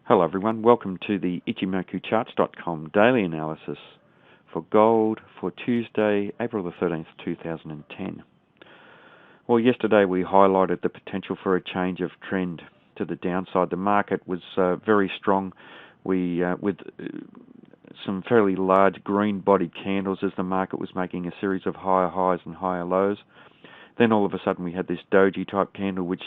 Hello everyone, welcome to the IchimokuCharts.com daily analysis for gold for Tuesday, April the 13th, 2010. Well, yesterday we highlighted the potential for a change of trend to the downside. The market was very strong with some fairly large green-bodied candles as the market was making a series of higher highs and higher lows. Then all of a sudden we had this doji-type candle which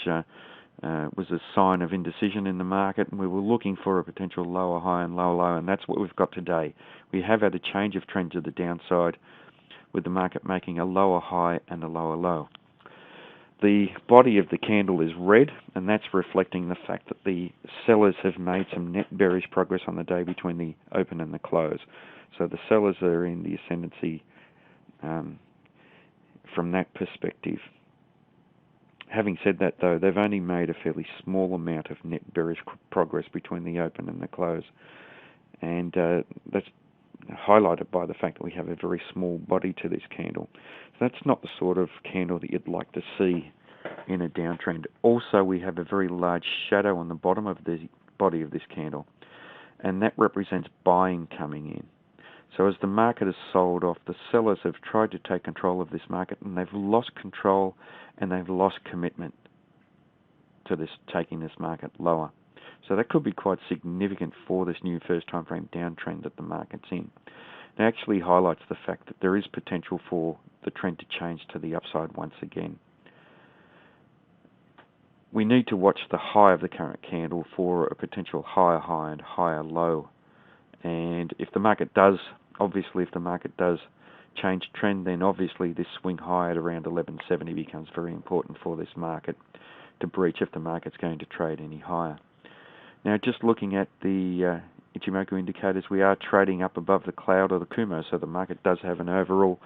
was a sign of indecision in the market, and we were looking for a potential lower high and lower low, and that's what we've got today. We have had a change of trend to the downside with the market making a lower high and a lower low. The body of the candle is red, and that's reflecting the fact that the sellers have made some net bearish progress on the day between the open and the close. So the sellers are in the ascendancy from that perspective. Having said that, though, they've only made a fairly small amount of net bearish progress between the open and the close, and that's highlighted by the fact that we have a very small body to this candle. So that's not the sort of candle that you'd like to see in a downtrend. Also, we have a very large shadow on the bottom of the body of this candle, and that represents buying coming in. So as the market has sold off, the sellers have tried to take control of this market, and they've lost control and they've lost commitment to this, taking this market lower. So that could be quite significant for this new first time frame downtrend that the market's in. It actually highlights the fact that there is potential for the trend to change to the upside once again. We need to watch the high of the current candle for a potential higher high and higher low. And if the market does, change trend, then obviously this swing high at around 1170 becomes very important for this market to breach if the market's going to trade any higher. Now, just looking at the Ichimoku indicators, we are trading up above the cloud or the Kumo, so the market does have an overall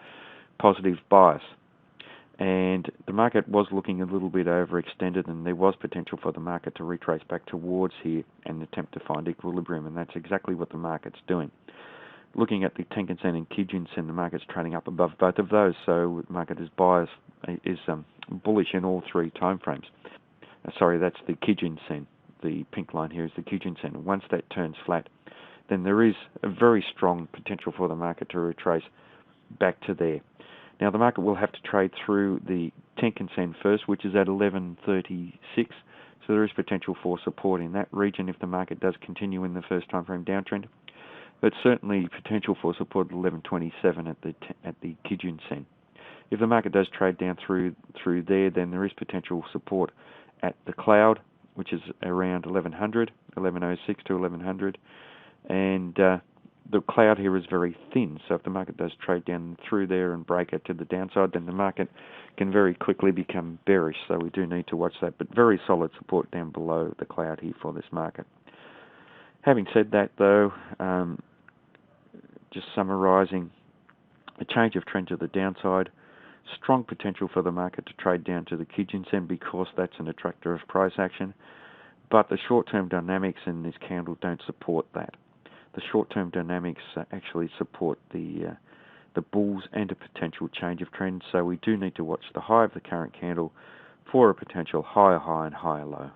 positive bias. And the market was looking a little bit overextended, and there was potential for the market to retrace back towards here and attempt to find equilibrium, and that's exactly what the market's doing. Looking at the Tenkan-sen and Kijun-sen, the market's trading up above both of those, so the market is biased, bullish in all three time frames. Sorry, that's the Kijun-sen. The pink line here is the Kijun-sen. Once that turns flat, then there is a very strong potential for the market to retrace back to there. Now, the market will have to trade through the Tenkan-sen first, which is at 1136, so there is potential for support in that region if the market does continue in the first time frame downtrend. But certainly potential for support at 1127 at the Kijun-sen. If the market does trade down through there, then there is potential support at the cloud, which is around 1106 to 1100, and the cloud here is very thin, so if the market does trade down through there and break it to the downside, then the market can very quickly become bearish, so we do need to watch that, but very solid support down below the cloud here for this market. Having said that, though, just summarizing, a change of trend to the downside, strong potential for the market to trade down to the Kijun-sen because that's an attractor of price action, but the short-term dynamics in this candle don't support that. The short-term dynamics actually support the bulls and a potential change of trend, so we do need to watch the high of the current candle for a potential higher high and higher low.